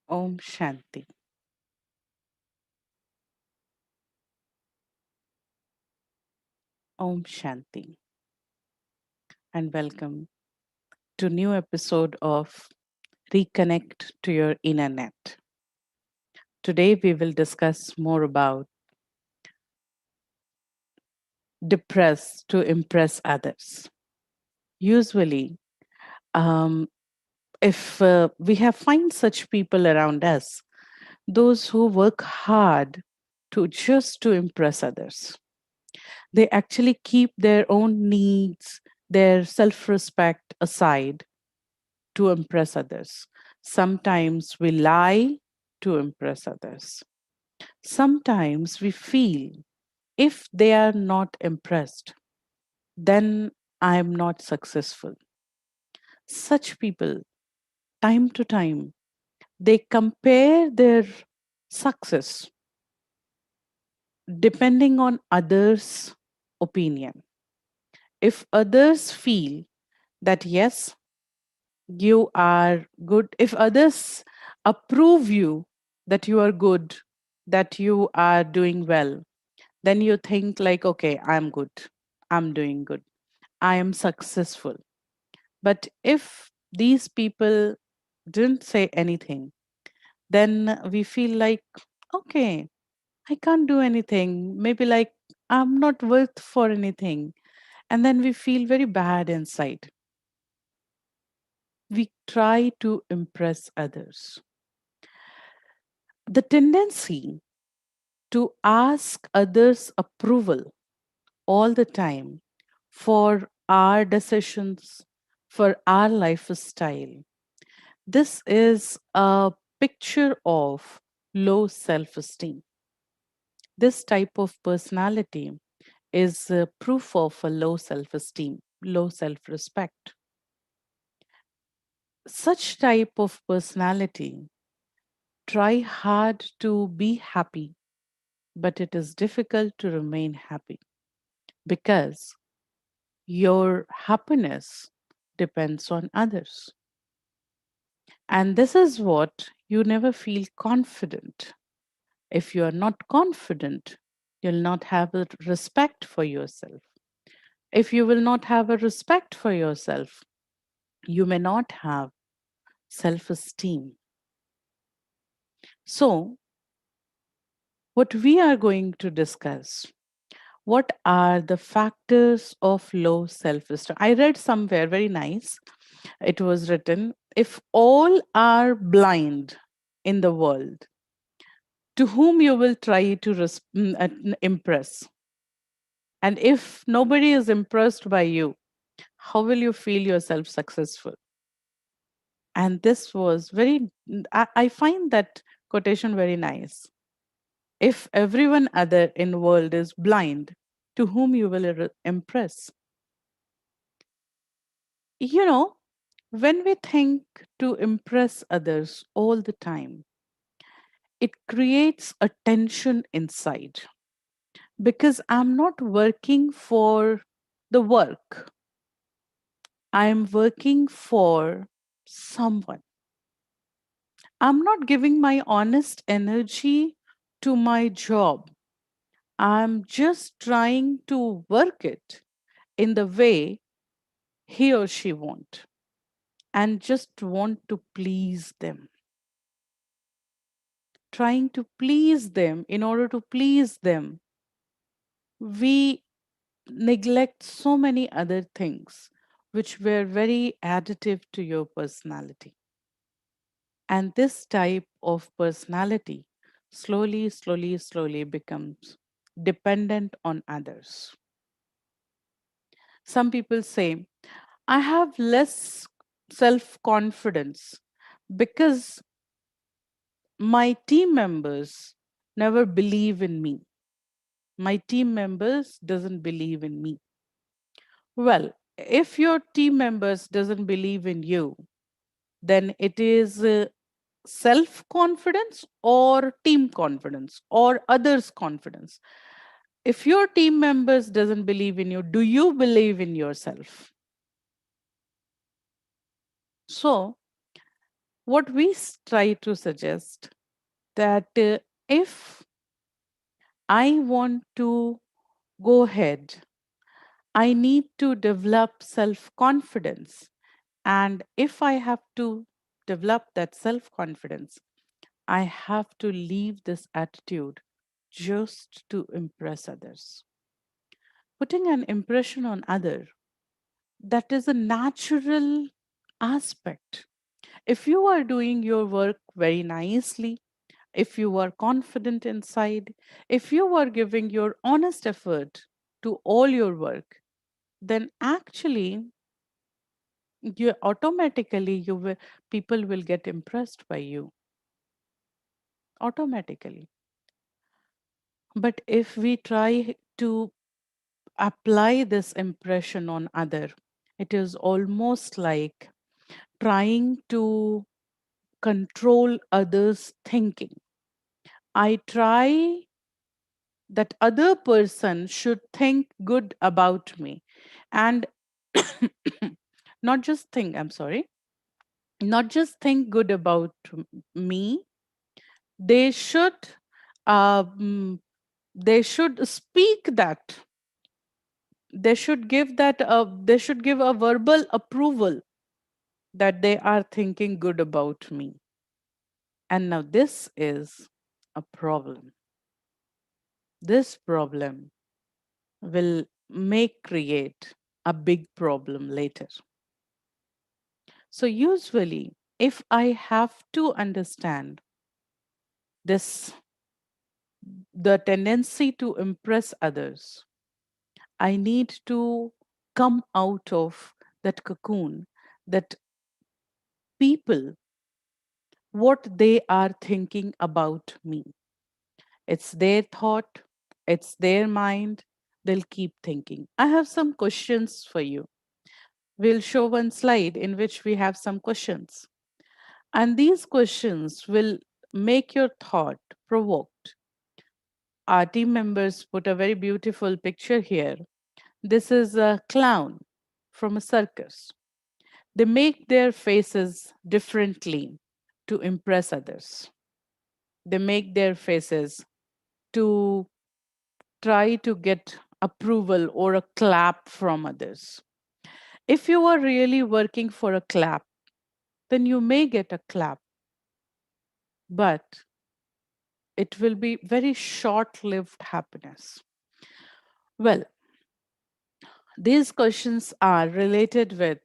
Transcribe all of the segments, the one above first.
Om Shanti. Om Shanti. And welcome to new episode of Reconnect to your InnerNet. Today we will discuss more about depress to impress others. Usually, um, if we have find such people around us, those who work hard to impress others, they actually keep their own needs, their self-respect aside to impress others. Sometimes we lie to impress others. Sometimes we feel if they are not impressed, then I am not successful. Such people, time to time, they compare their success depending on others' opinion. If others feel that yes, you are good, if others approve you that you are good, that you are doing well, then you think like, okay, I'm good, I'm doing good, I am successful. But if these people didn't say anything, then we feel like, okay, I can't do anything, maybe like I'm not worth for anything, and then we feel very bad inside. We try to impress others. The tendency to ask others' approval all the time for our decisions, for our lifestyle. This is a picture of low self esteem. This type of personality is proof of a low self esteem, low self respect. Such type of personality try hard to be happy, but it is difficult to remain happy because your happiness depends on others. And this is what you never feel confident. If you are not confident, you'll not have a respect for yourself. If you will not have a respect for yourself, you may not have self esteem. So, what we are going to discuss, what are the factors of low self esteem? I read somewhere very nice. It was written, if all are blind in the world, to whom you will try to impress? And if nobody is impressed by you, how will you feel yourself successful? And this was very, I find that quotation very nice. If everyone other in the world is blind, to whom you will impress? You know, when we think to impress others all the time, it creates a tension inside because I'm not working for the work, I'm working for someone. I'm not giving my honest energy to my job. I'm just trying to work it in the way he or she want and just want to please them. Trying to please them in order to please them, we neglect so many other things which were very additive to your personality. And this type of personality slowly becomes dependent on others. Some people say, I have less self confidence because my team members never believe in me. My team members doesn't believe in me. Well, if your team members doesn't believe in you, then it is self confidence or team confidence or others confidence. If your team members doesn't believe in you, do you believe in yourself? So What we try to suggest that if I want to go ahead, I need to develop self confidence. And if I have to develop that self confidence, I have to leave this attitude just to impress others. Putting an impression on other, that is a natural aspect. If you are doing your work very nicely, if you are confident inside, if you are giving your honest effort to all your work, then actually you automatically you will, people will get impressed by you automatically. But if we try to apply this impression on other, it is almost like trying to control others thinking. I try that other person should think good about me, and not just think, I'm sorry, not just think good about me, they should um, they should speak that, they should give a verbal approval that they are thinking good about me. And now this is a problem. This problem will make create a big problem later. So usually if I have to understand this, the tendency to impress others, I need to come out of that cocoon, that people, what they are thinking about me. It's their thought, it's their mind. They'll keep thinking. I have some questions for you. We'll show one slide in which we have some questions. And these questions will make your thought provoked. Our team members put a very beautiful picture here. This is a clown from a circus. They make their faces differently to impress others. They make their faces to try to get approval or a clap from others. If you are really working for a clap, then you may get a clap, but it will be very short lived happiness. Well, these questions are related with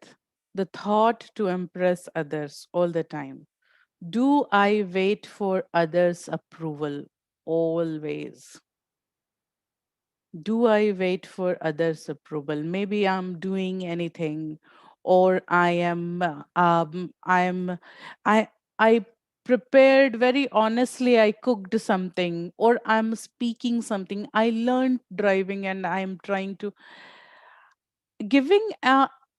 the thought to impress others all the time. Do I wait for others' approval always? Do I wait for others' approval? Maybe I'm doing anything, or I I prepared very honestly. I cooked something, or I'm speaking something. I learned driving, and I'm trying to giving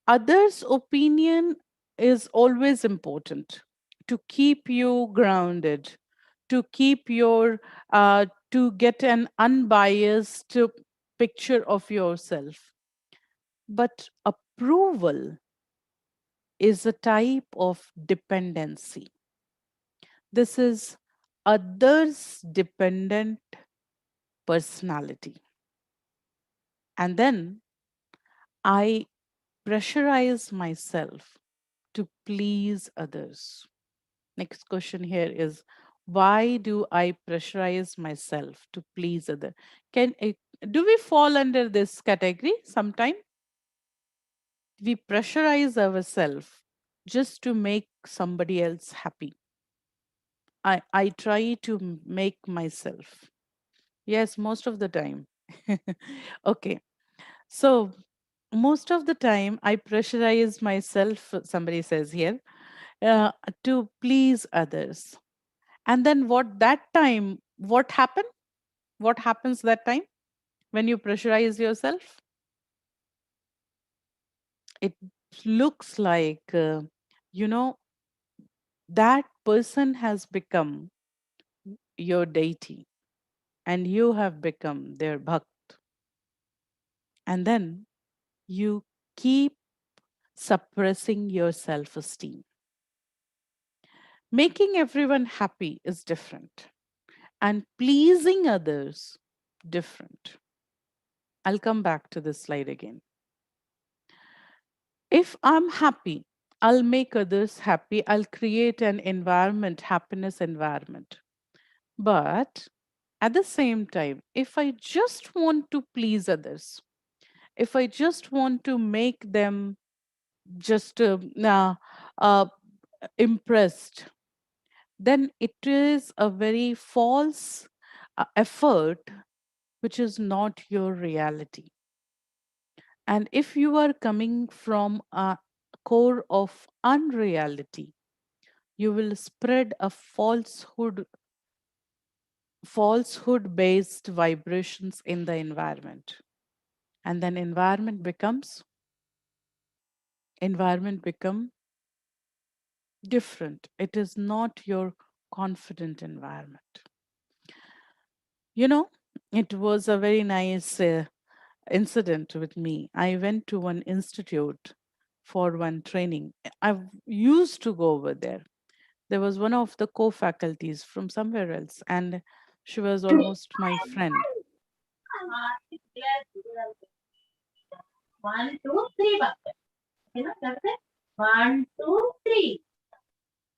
others' opinion is always important to keep you grounded, to keep your to get an unbiased picture of yourself. But approval is a type of dependency. This is others dependent personality. And then I pressurize myself to please others. Next question here is, why do I pressurize myself to please other? Can it, do we fall under this category sometime? We pressurize ourselves just to make somebody else happy. I try to make myself. Yes, most of the time. Okay. So most of the time I pressurize myself, somebody says here, uh, to please others. And then what happened? What happens that time when you pressurize yourself? It looks like, you know, that person has become your deity and you have become their bhakt. And then you keep suppressing your self esteem. Making everyone happy is different, and pleasing others different. I'll come back to this slide again. If I'm happy, I'll make others happy. I'll create an environment, happiness environment. But at the same time, if I just want to please others, if I just want to make them just uh, impressed, then it is a very false effort, which is not your reality. And if you are coming from a core of unreality, you will spread a falsehood based vibrations in the environment. And then environment become different. It is not your confident environment. You know, it was a very nice incident with me. I went to one institute for one training. I used to go over there. There was one of the co-faculties from somewhere else, and she was almost my friend. One, two, three bucket. You know, that's it. One, two, three.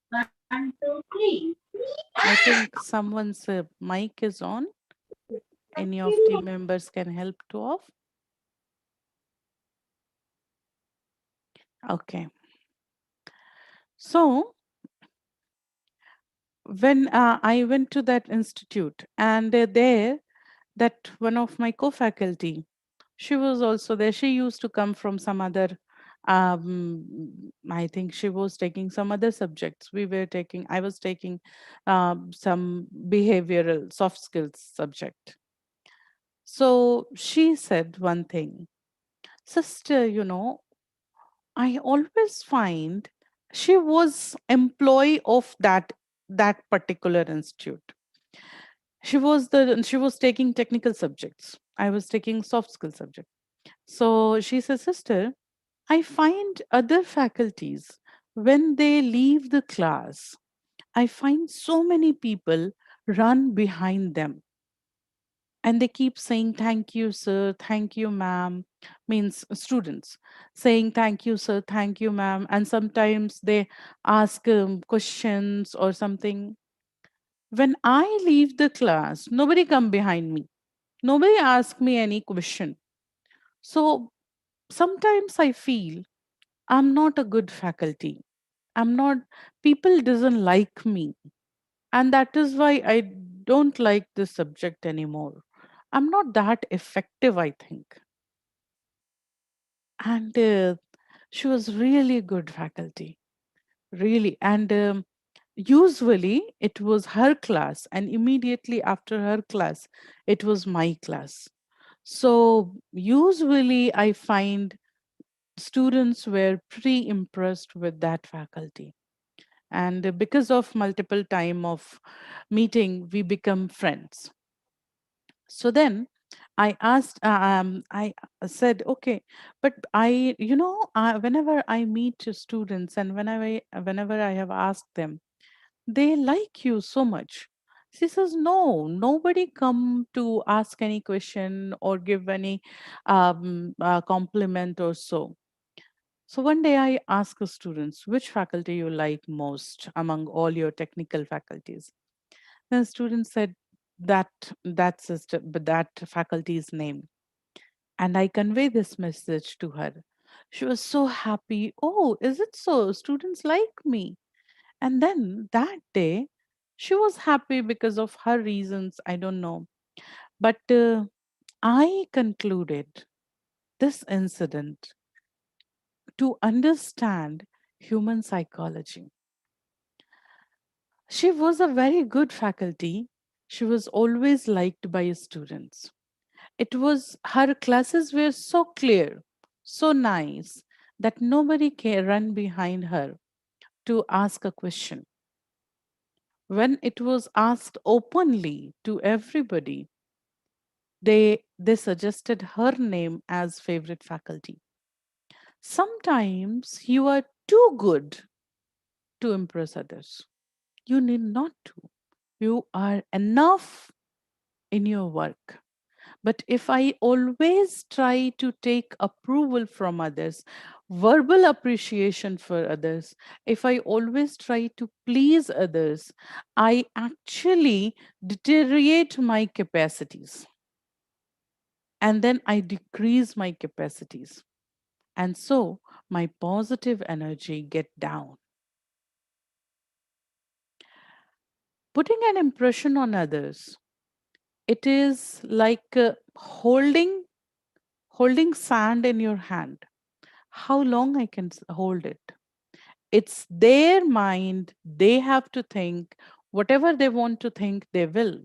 One, two, three. I think someone's mic is on. Any of team members can help to off. Okay. So when I went to that institute, and there, that one of my co-faculty, she was also there. She used to come from some other, I think she was taking some other subjects. I was taking some behavioral soft skills subject. So she said one thing, sister, I always find she was employee of that particular institute. She was taking technical subjects. I was taking soft skill subject. So she says, sister, I find other faculties, when they leave the class, I find so many people run behind them, and they keep saying thank you sir, thank you ma'am, means students saying thank you sir, thank you ma'am, and sometimes they ask questions or something. When I leave the class, nobody come behind me, nobody ask me any question. So sometimes I feel I'm not a good faculty. I'm not, people doesn't like me, and that is why I don't like this subject anymore. I'm not that effective, I think. And she was really good faculty, really. And usually it was her class, and immediately after her class it was my class. So usually I find students were pretty impressed with that faculty, and because of multiple time of meeting we become friends. So then I said, okay, but whenever I meet students, and whenever I have asked them, they like you so much. She says, no, nobody come to ask any question or give any compliment or so. So one day I asked the students, which faculty you like most among all your technical faculties? The student said that faculty's name, and I convey this message to her. She was so happy. Oh, is it so? Students like me. And then that day, she was happy because of her reasons. I don't know. But I concluded this incident to understand human psychology. She was a very good faculty. She was always liked by students. It was her classes were so clear, so nice that nobody can run behind her to ask a question. When it was asked openly to everybody, they suggested her name as favorite faculty. Sometimes you are too good to impress others. You need not to. You are enough in your work. But if I always try to take approval from others, verbal appreciation for others, if I always try to please others, I actually deteriorate my capacities, and then I decrease my capacities. And so my positive energy get down. Putting an impression on others, it is like holding sand in your hand. How long I can hold it? It's their mind. They have to think whatever they want to think, they will.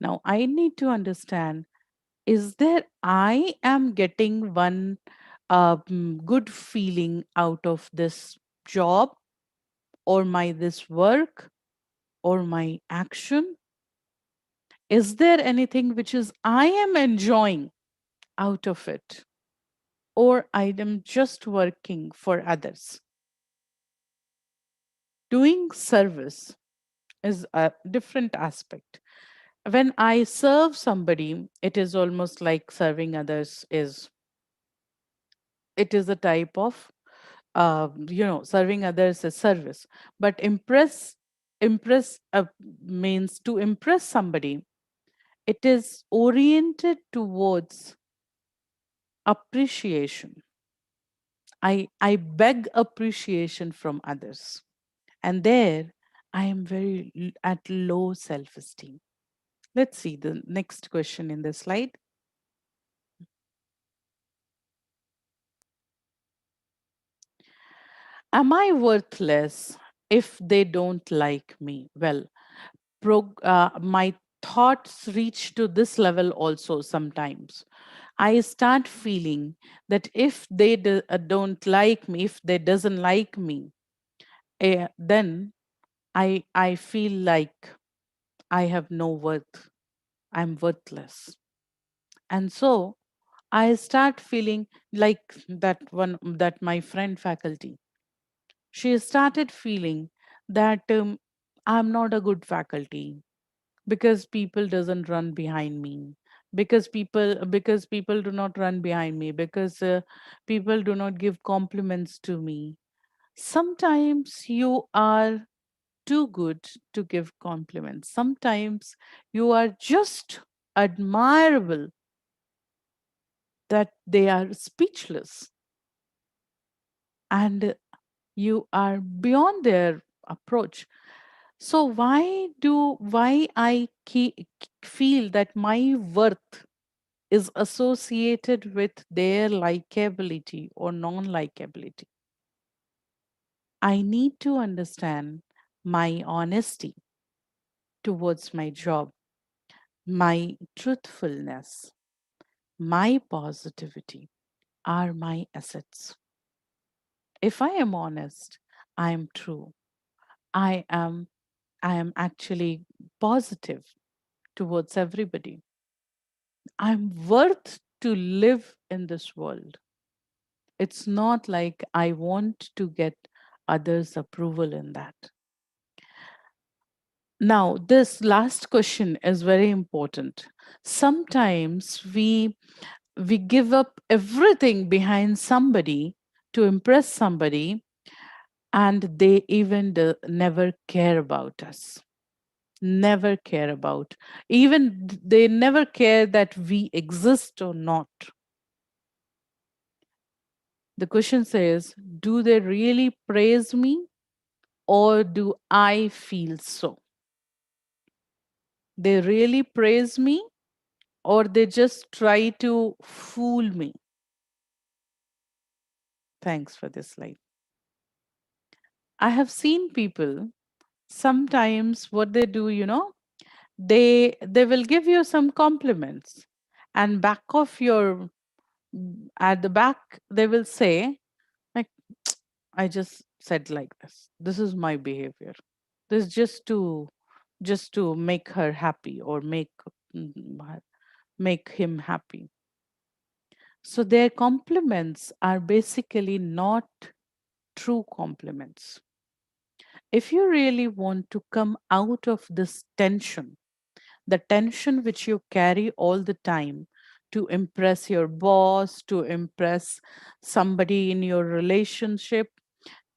Now, I need to understand, is there, I am getting one good feeling out of this job or my this work or my action? Is there anything which is I am enjoying out of it? Or I am just working for others? Doing service is a different aspect. When I serve somebody, it is almost like serving others is, it is a type of serving others is service. But impress means to impress somebody. It is oriented towards appreciation. I beg appreciation from others, and there I am very at low self-esteem. Let's see the next question in the slide. Am I worthless if they don't like me? Well, my thoughts reach to this level also sometimes. I start feeling that if they don't like me, if they doesn't like me, then I feel like I have no worth. I'm worthless. And so I start feeling like that my friend faculty. She started feeling that I'm not a good faculty because people doesn't run behind me, because people do not run behind me, because people do not give compliments to me. Sometimes you are too good to give compliments. Sometimes you are just admirable that they are speechless, and you are beyond their approach. So why I feel that my worth is associated with their likability or non likability? I need to understand my honesty towards my job, my truthfulness, my positivity are my assets. If I am honest, I am true. I am I am actually positive towards everybody. I'm worth to live in this world. It's not like I want to get others' approval in that. Now, this last question is very important. Sometimes we give up everything behind somebody to impress somebody, and they even never care about us. Never care about. Even they never care that we exist or not. The question says, do they really praise me, or do I feel so? They really praise me, or they just try to fool me? Thanks for this slide. I have seen people sometimes what they do, they will give you some compliments, and back of your at the back they will say like, I just said like this is my behavior, this is just to make her happy or make him happy. So their compliments are basically not true compliments. If you really want to come out of this tension, the tension which you carry all the time to impress your boss, to impress somebody in your relationship,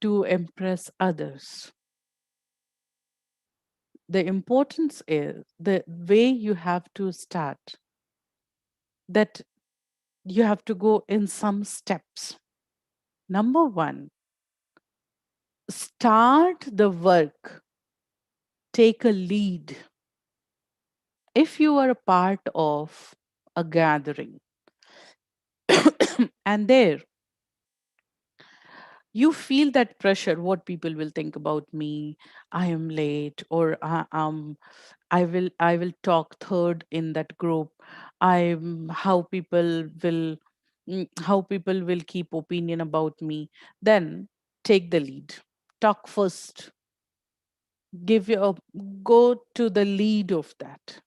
to impress others, the importance is the way you have to start, that you have to go in some steps. Number one, start the work, take a lead. If you are a part of a gathering and there you feel that pressure, what people will think about me, I am late, or I will talk third in that group, I'm how people will how people will keep opinion about me, then take the lead, talk first, give you a go to the lead of that,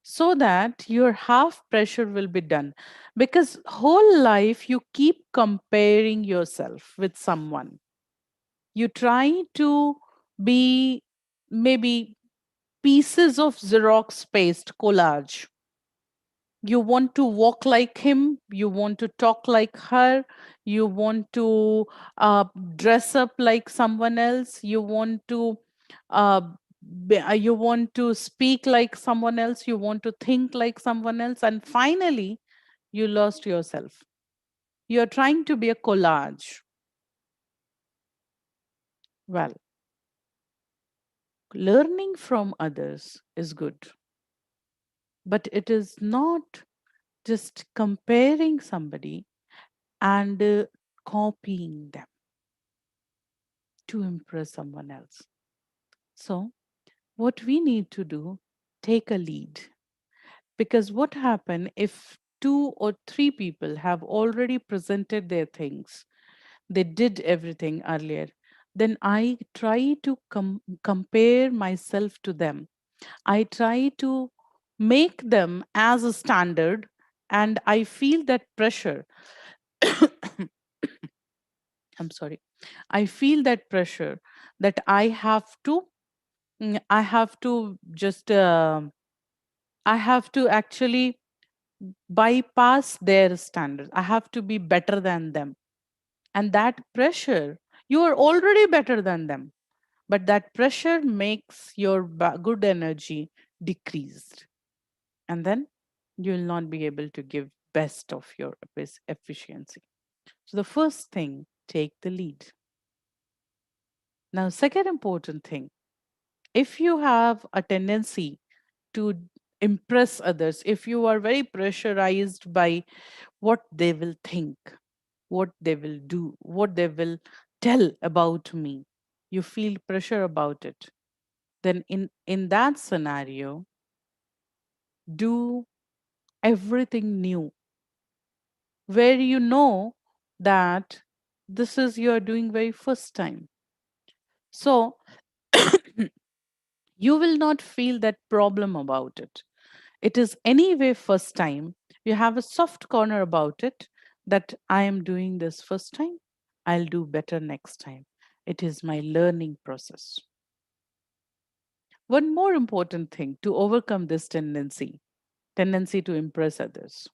so that your half pressure will be done, because whole life you keep comparing yourself with someone. You try to be maybe pieces of Xerox paste collage. You want to walk like him, you want to talk like her, you want to dress up like someone else, you want to uh, you want to speak like someone else, you want to think like someone else, and finally you lost yourself. You're trying to be a collage. Well, learning from others is good, but it is not just comparing somebody and copying them to impress someone else. So, what we need to do, take a lead. Because what happen if two or three people have already presented their things, they did everything earlier, then I try to compare myself to them. I try to make them as a standard, and I feel that pressure. I'm sorry. I feel that pressure that I have to just, I have to actually bypass their standards. I have to be better than them. And that pressure, you are already better than them, but that pressure makes your good energy decreased. And then you will not be able to give best of your efficiency. So the first thing, take the lead. Now, second important thing, if you have a tendency to impress others, if you are very pressurized by what they will think, what they will do, what they will tell about me, you feel pressure about it, then in that scenario, do everything new, where you know that this is you are doing very first time. So you will not feel that problem about it. It is anyway first time. You have a soft corner about it, that I am doing this first time. I'll do better next time. It is my learning process. One more important thing to overcome this tendency to impress others,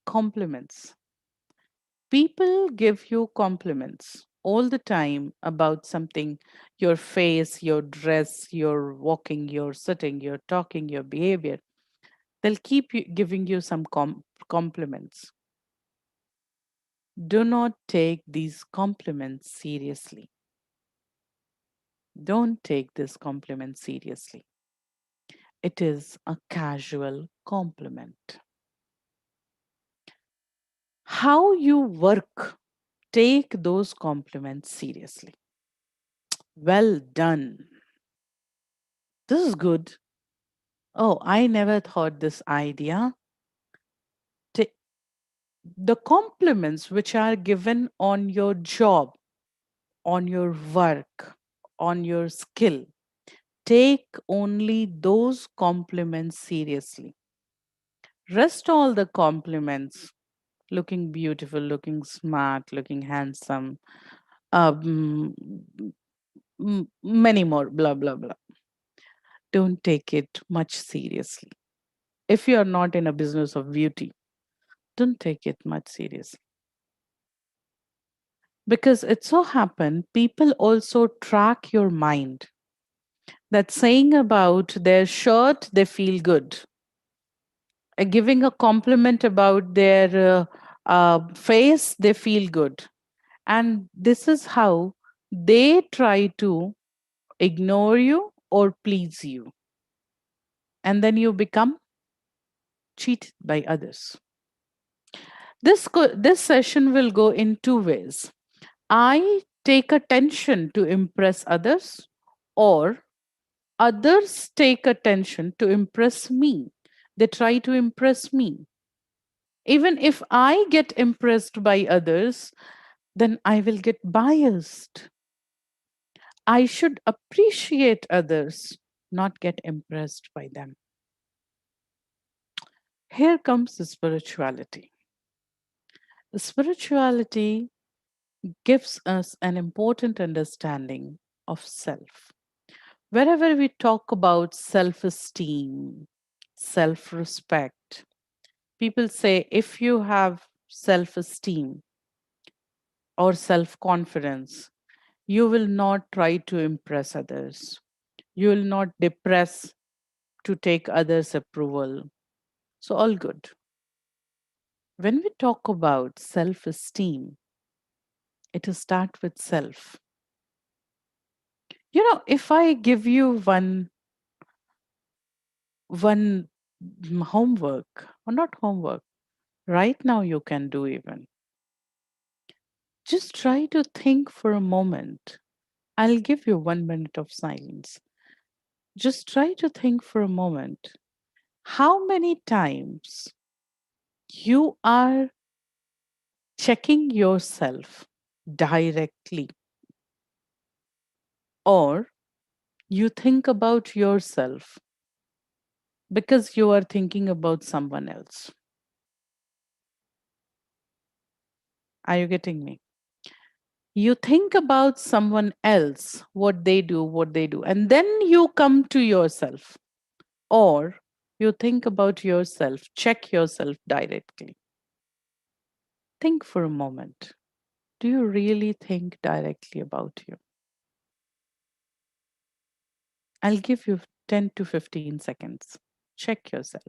compliments. People give you compliments all the time about something, your face, your dress, your walking, your sitting, your talking, your behavior. They'll keep giving you some compliments. Do not take these compliments seriously. Don't take this compliment seriously. It is a casual compliment. How you work, take those compliments seriously. Well done. This is good. Oh, I never thought this idea. Ta- the compliments which are given on your job, on your work, on your skill, take only those compliments seriously. Rest all the compliments, looking beautiful, looking smart, looking handsome, um, many more, blah, blah, blah. Don't take it much seriously. If you are not in a business of beauty, don't take it much seriously. Because it so happen people also track your mind. That saying about their shirt, they feel good. Giving a compliment about their face, they feel good. And this is how they try to ignore you or please you. And then you become cheated by others. This session will go in two ways. I take attention to impress others, or others take attention to impress me. They try to impress me. Even if I get impressed by others, then I will get biased. I should appreciate others, not get impressed by them. Here comes the spirituality. The spirituality gives us an important understanding of self. Wherever we talk about self esteem, self respect, people say if you have self esteem or self confidence, you will not try to impress others. You will not depress to take others' approval. So, all good. When we talk about self esteem, it is start with self. If I give you one homework, or not homework, right now you can do even. Just try to think for a moment. I'll give you 1 minute of silence. Just try to think for a moment. How many times you are checking yourself directly, or you think about yourself because you are thinking about someone else? Are you getting me? You think about someone else, what they do, and then you come to yourself, or you think about yourself, check yourself directly. Think for a moment. Do you really think directly about you? I'll give you 10 to 15 seconds. Check yourself.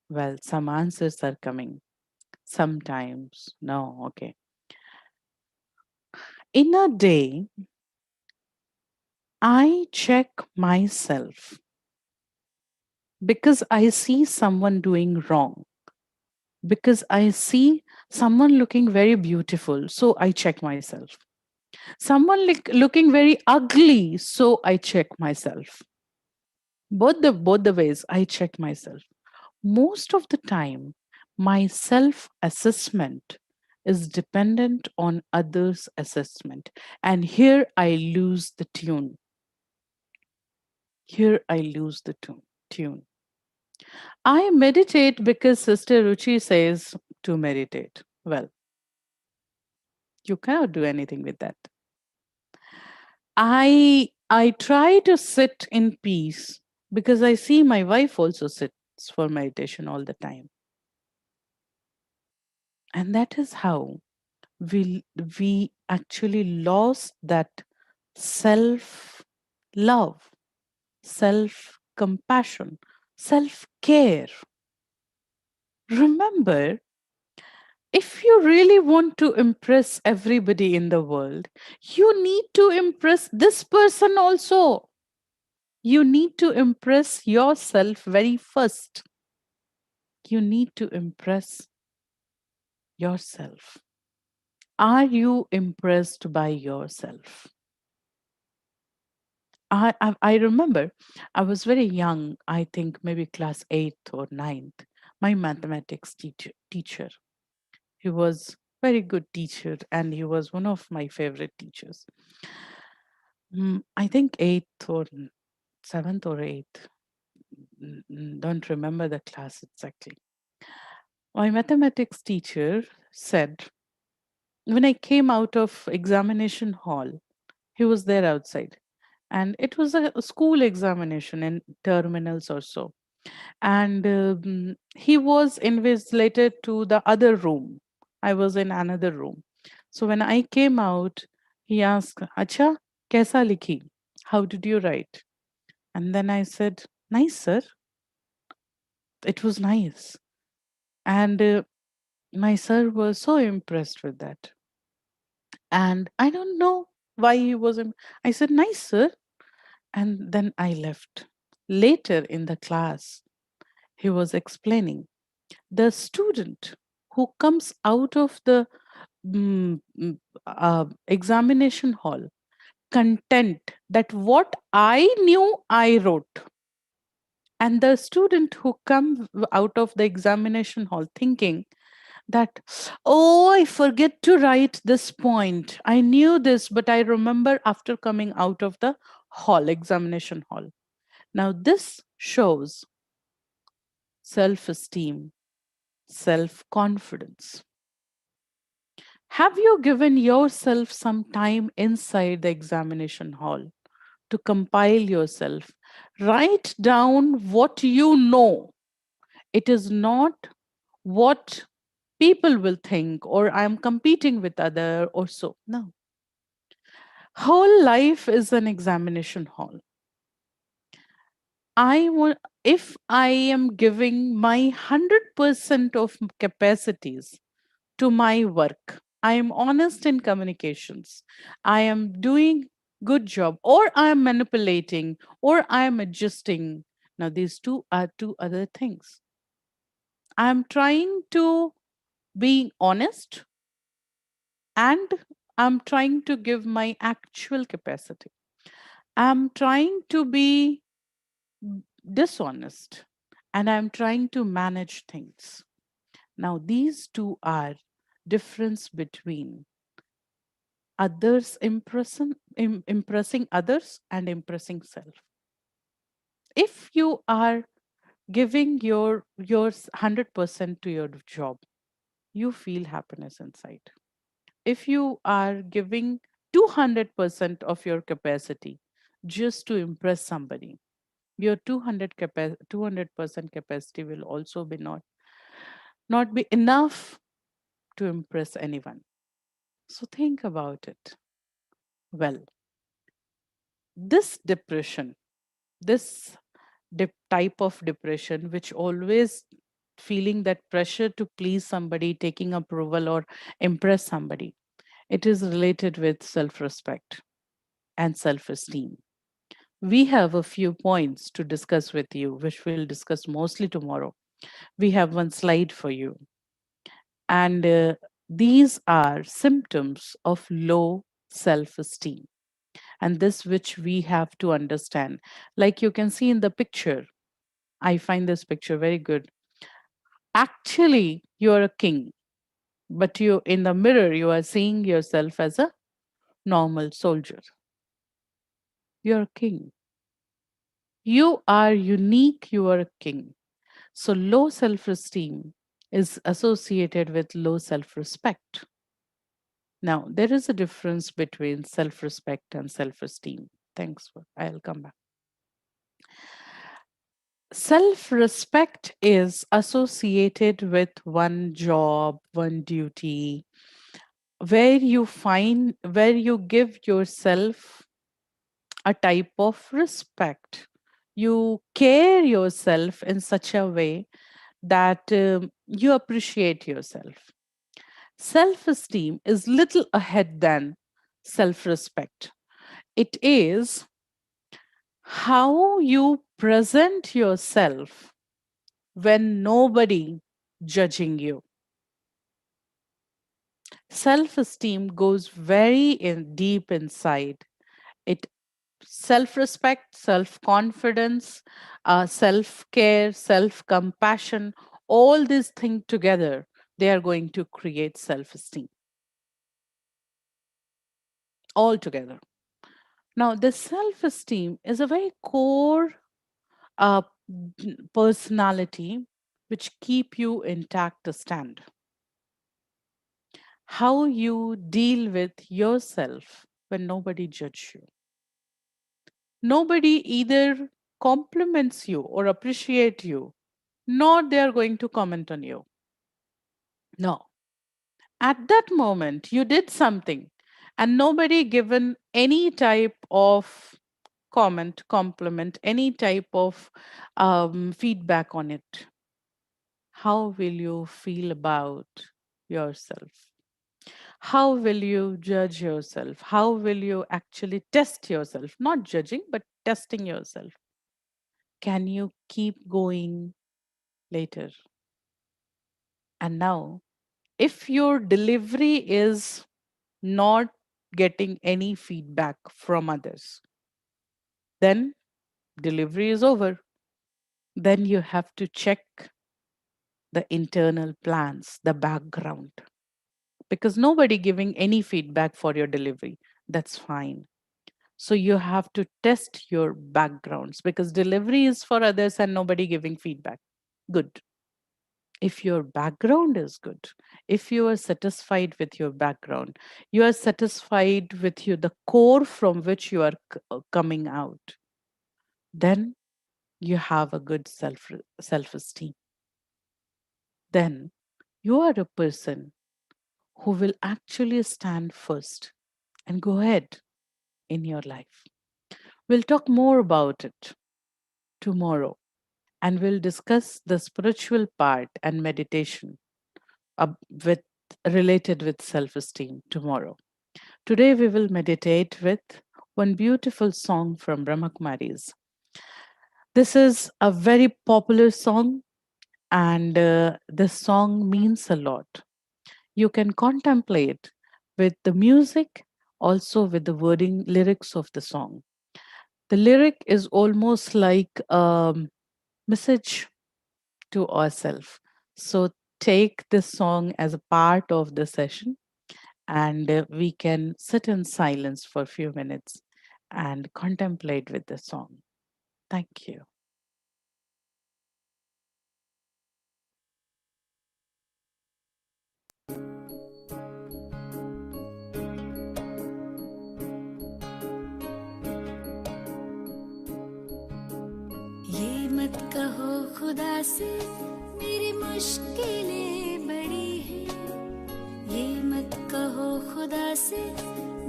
Well, some answers are coming. Sometimes, no, okay. In a day, I check myself because I see someone doing wrong, because I see someone looking very beautiful, so I check myself. Someone looking very ugly, so I check myself. Both the ways I check myself. Most of the time, my self assessment is dependent on others' assessment. And here I lose the tune. Here I lose the tune. I meditate because Sister Ruchi says to meditate. Well, you cannot do anything with that. I try to sit in peace because I see my wife also sits for meditation all the time. And that is how we actually lost that self love, self compassion, self care. Remember, if you really want to impress everybody in the world, you need to impress this person also. You need to impress yourself very first. You need to impress yourself. Are you impressed by yourself? I remember I was very young, I think maybe class 8th or ninth. My mathematics teacher, he was Very good teacher, and he was one of my favorite teachers. I think eighth or seventh or eighth. Don't remember the class exactly. My mathematics teacher said, when I came out of examination hall, he was there outside. And it was a school examination in terminals or so. And he was invigilated to the other room. I was in another room. So when I came out, he asked, Acha, kaisa likhi? How did you write? And then I said, nice, sir. It was nice. And my sir was so impressed with that. And I don't know why he was. I said, nice, sir. And then I left. Later in the class, he was explaining the student who comes out of the examination hall content that what I knew I wrote, and the student who come out of the examination hall thinking that, oh, I forget to write this point, I knew this but I remember after coming out of the hall, examination hall. Now this shows self esteem, self confidence. Have you given yourself some time inside the examination hall to compile yourself? Write down what you know. It is not what people will think or I'm competing with other or so. No. Whole life is an examination hall. I want if I am giving my 100% of capacities to my work, I am honest in communications, I am doing good job, or I am manipulating, or I am adjusting. Now these two are two other things. I am trying to be honest, and I'm trying to give my actual capacity. I'm trying to be dishonest, and I'm trying to manage things. Now these two are difference between impressing others and impressing self. If you are giving your 100% to your job, you feel happiness inside. If you are giving 200% of your capacity just to impress somebody, your 200% capacity will also be not be enough to impress anyone. So think about it. Well, this depression, this type of depression which always feeling that pressure to please somebody, taking approval or impress somebody, it is related with self-respect and self-esteem. We have a few points to discuss with you, which we'll discuss mostly tomorrow. We have one slide for you, and these are symptoms of low self-esteem, and this which we have to understand. Like you can see in the picture, I find this picture very good. Actually, you're a king, but you in the mirror you are seeing yourself as a normal soldier. You're a king. You are unique, you are a king. So low self-esteem is associated with low self-respect. Now, there is a difference between self-respect and self-esteem. Thanks for I'll come back. Self-respect is associated with one job, one duty, where you give yourself a type of respect. You care yourself in such a way that you appreciate yourself. Self esteem is little ahead than self respect. It is how you present yourself when nobody judging you. Self esteem goes very deep inside. It self respect, self confidence, self care, self compassion, all these things together, they are going to create self esteem. altogether. Now, the self esteem is a very core uh, personality which keep you intact to stand. How you deal with yourself when nobody judge you. Nobody either compliments you or appreciate you, nor they are going to comment on you. No. At that moment, you did something and nobody given any type of comment, compliment, any type of feedback on it. How will you feel about yourself? How will you judge yourself? How will you actually test yourself? Not judging, but testing yourself. Can you keep going later? And now, if your delivery is not getting any feedback from others, then delivery is over. Then you have to check the internal plans, the background, because nobody giving any feedback for your delivery. That's fine. So you have to test your backgrounds because delivery is for others and nobody giving feedback. Good. If your background is good, if you are satisfied with your background, you are satisfied with you the core from which you are coming out, then you have a good self esteem. Then you are a person who will actually stand first and go ahead in your life. We'll talk more about it tomorrow and we'll discuss the spiritual part and meditation with related with self-esteem tomorrow. Today we will meditate with one beautiful song from Brahmakumaris. This is a very popular song and this song means a lot. You can contemplate with the music, also with the wording lyrics of the song. The lyric is almost like a message to ourselves. So take this song as a part of the session and we can sit in silence for a few minutes and contemplate with the song. Thank you. ये मत कहो खुदा से मेरी मुश्किलें बड़ी हैं, ये मत कहो खुदा से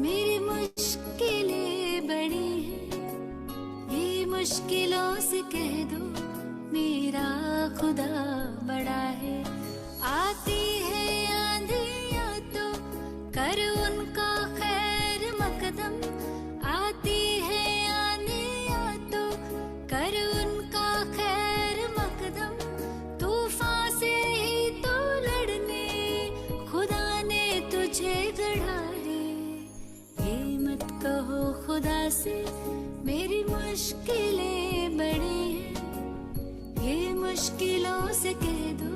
मेरी मुश्किलें बड़ी हैं, ये मुश्किलों से कह दो मेरा खुदा बड़ा है। आती है आंधियाँ तो कर उनका खैर मकदम, आती है आंधियाँ तो कर उनका खैर मकदम, तूफान से ही तो लड़ने खुदा ने तुझे गढ़ा है। ये मत कहो खुदा से मेरी मुश्किलें बड़ी हैं, ये मुश्किलों से कह दो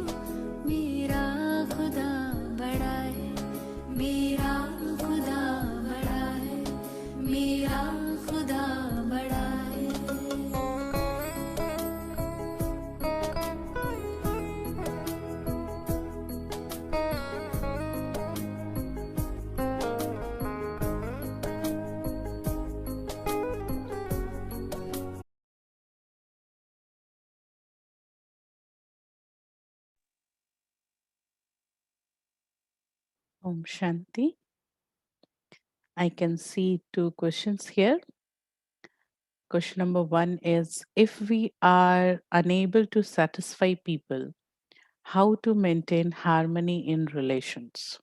मेरा खुदा बड़ा है, मेरा खुदा बड़ा है, मेरा खुदा बड़ा है। Om Shanti. I can see two questions here. Question number one is, if we are unable to satisfy people, how to maintain harmony in relations?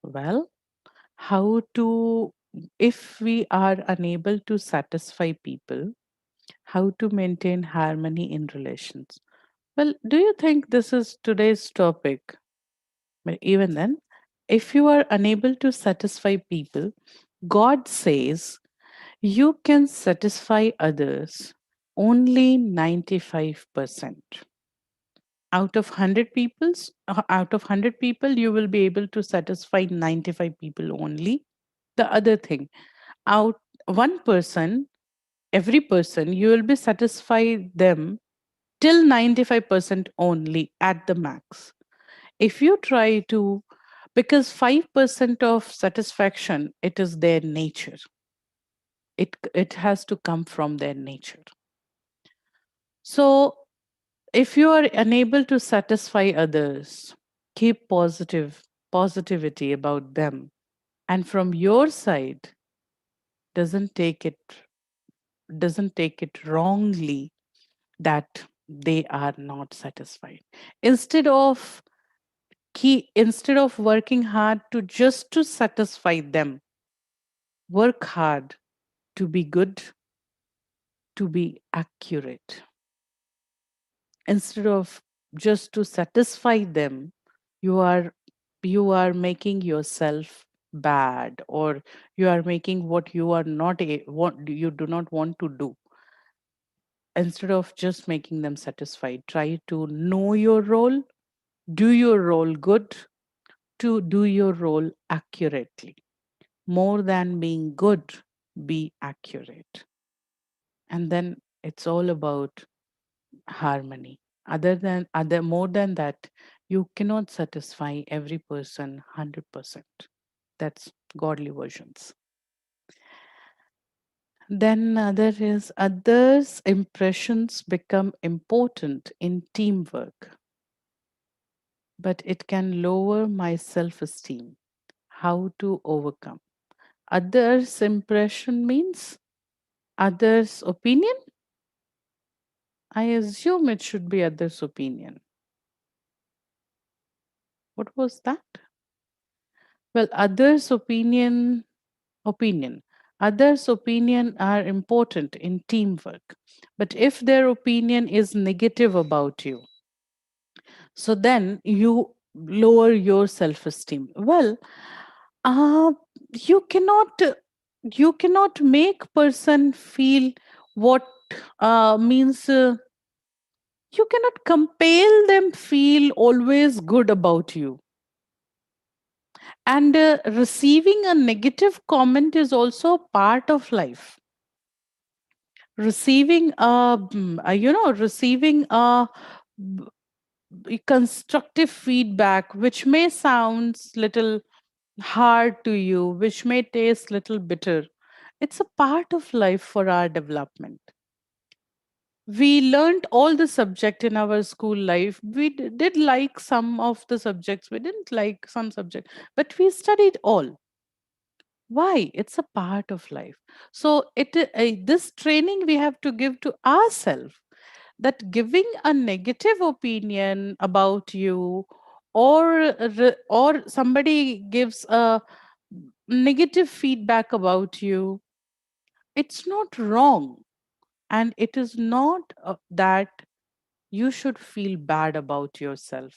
Well, how to, if we are unable to satisfy people, how to maintain harmony in relations? Well, do you think this is today's topic? But even then, if you are unable to satisfy people, God says you can satisfy others only 95%. Out of 100 out of 100 people, you will be able to satisfy 95 people only. The other thing, out one person, every person, you will be satisfied them till 95% only at the max. If you try to, because 5% of satisfaction, it is their nature. It has to come from their nature. So if you are unable to satisfy others, keep positivity about them. And from your side, doesn't take it doesn't take it wrongly that they are not satisfied. Instead of instead of working hard to just to satisfy them, work hard to be good, to be accurate. Instead of just to satisfy them, you are making yourself bad, or you are making what you are not what you do not want to do. Instead of just making them satisfied, try to know your role, do your role good, to do your role accurately. More than being good, be accurate. And then it's all about harmony. Other more than that, you cannot satisfy every person 100%. That's godly versions. Then other is others' impressions become important in teamwork, but it can lower my self-esteem. How to overcome? Others' impression means others' opinion? I assume it should be others' opinion. What was that? Well, opinion. Others' opinion are important in teamwork. But if their opinion is negative about you, so then you lower your self-esteem. Well, uh, you cannot you cannot make person feel what means you cannot compel them feel always good about you. And receiving a negative comment is also part of life. Receiving receiving constructive feedback, which may sound little hard to you, which may taste little bitter, it's a part of life for our development. We learned all the subject in our school life. We did like some of the subjects, we didn't like some subject, but we studied all. Why? It's a part of life. So this training we have to give to ourselves, that giving a negative opinion about you, or somebody gives a negative feedback about you, it's not wrong. And it is not that you should feel bad about yourself.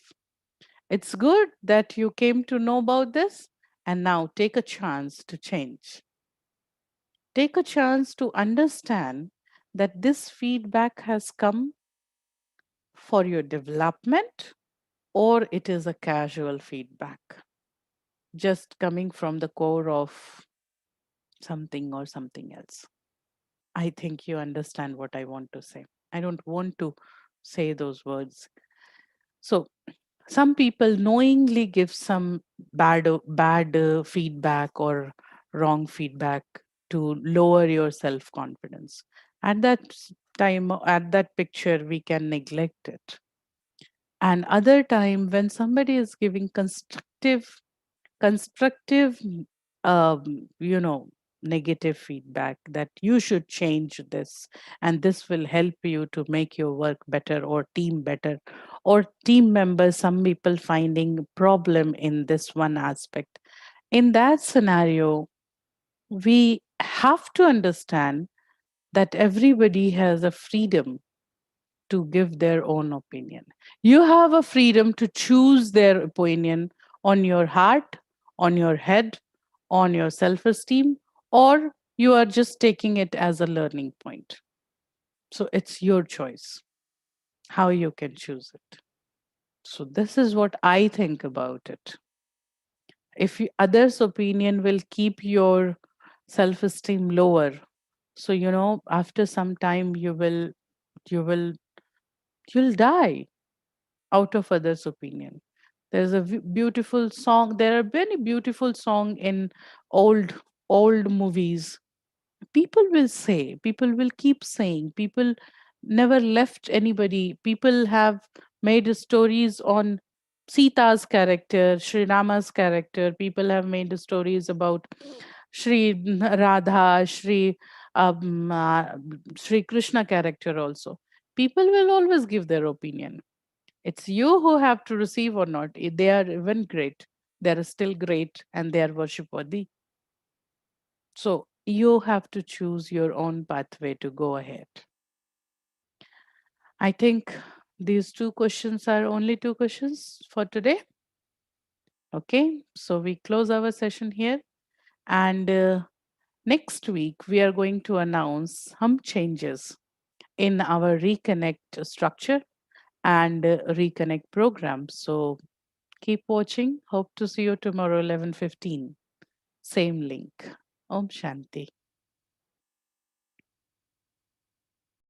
It's good that you came to know about this, and now take a chance to change. Take a chance to understand that this feedback has come for your development, or it is a casual feedback, just coming from the core of something or something else. I think you understand what I want to say. I don't want to say those words. So, some people knowingly give some bad feedback or wrong feedback to lower your self confidence. At that time, at that picture, we can neglect it. And other time, when somebody is giving constructive you know negative feedback, that you should change this, and this will help you to make your work better, or team better, or team members, some people finding problem in this one aspect. In that scenario, we have to understand that everybody has a freedom to give their own opinion. You have a freedom to choose their opinion on your heart, on your head, on your self esteem, or you are just taking it as a learning point. So it's your choice how you can choose it. So this is what I think about it. If others' opinion will keep your self-esteem lower, so after some time you will you'll die out of others' opinion. There's a beautiful song. There are many beautiful song in old old movies. People will keep saying, people never left anybody. People have made stories on Sita's character, Sri Rama's character. People have made stories about Sri Radha, Sri Krishna character also. People will always give their opinion. It's you who have to receive or not. They are even great. They are still great and they are worship worthy. So you have to choose your own pathway to go ahead. I think these two questions are only two questions for today. Okay, so we close our session here. And next week, we are going to announce some changes in our ReConnect structure and ReConnect program. So keep watching. Hope to see you tomorrow, 11:15. Same link. Om Shanti.